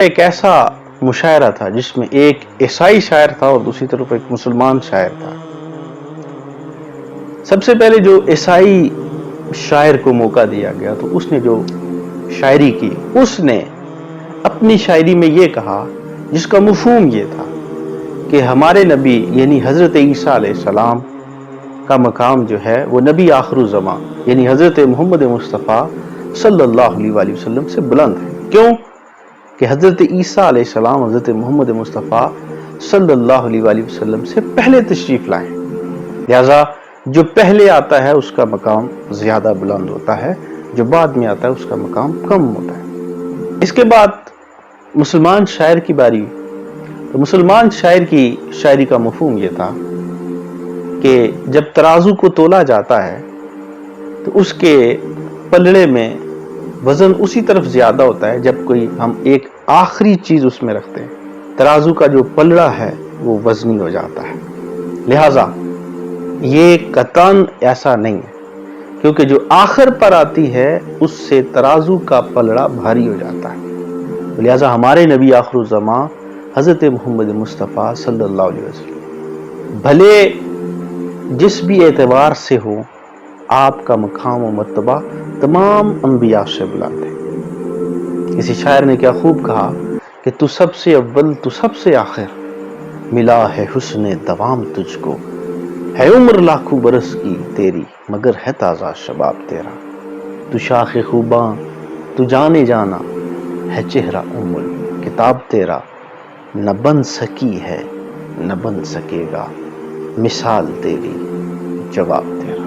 ایک ایسا مشاعرہ تھا جس میں ایک عیسائی شاعر تھا اور دوسری طرف ایک مسلمان شاعر تھا۔ سب سے پہلے جو عیسائی شاعر کو موقع دیا گیا تو اس نے جو شاعری کی، اس نے اپنی شاعری میں یہ کہا جس کا مفہوم یہ تھا کہ ہمارے نبی یعنی حضرت عیسیٰ علیہ السلام کا مقام جو ہے وہ نبی آخر الزمان یعنی حضرت محمد مصطفیٰ صلی اللہ علیہ وآلہ وسلم سے بلند ہے۔ کیوں کہ حضرت عیسیٰ علیہ السلام حضرت محمد مصطفیٰ صلی اللہ علیہ وآلہ وسلم سے پہلے تشریف لائے، لہذا جو پہلے آتا ہے اس کا مقام زیادہ بلند ہوتا ہے، جو بعد میں آتا ہے اس کا مقام کم ہوتا ہے۔ اس کے بعد مسلمان شاعر کی باری، تو مسلمان شاعر کی شاعری کا مفہوم یہ تھا کہ جب ترازو کو تولا جاتا ہے تو اس کے پلڑے میں وزن اسی طرف زیادہ ہوتا ہے جب کوئی ہم ایک آخری چیز اس میں رکھتے ہیں، ترازو کا جو پلڑا ہے وہ وزنی ہو جاتا ہے، لہذا یہ قطعاً ایسا نہیں ہے، کیونکہ جو آخر پر آتی ہے اس سے ترازو کا پلڑا بھاری ہو جاتا ہے، لہذا ہمارے نبی آخر الزمان حضرت محمد مصطفیٰ صلی اللہ علیہ وسلم بھلے جس بھی اعتبار سے ہو، آپ کا مقام و مرتبہ تمام انبیاء سے بلند ہے۔ کسی شاعر نے کیا خوب کہا کہ تو سب سے اول تو سب سے آخر، ملا ہے حسن دوام تجھ کو، ہے عمر لاکھوں برس کی تیری مگر ہے تازہ شباب تیرا، تو شاخ خوباں تو جانے جانا، ہے چہرہ کتاب تیرا، نہ بن سکی ہے نہ بن سکے گا، مثال تیری جواب تیرا۔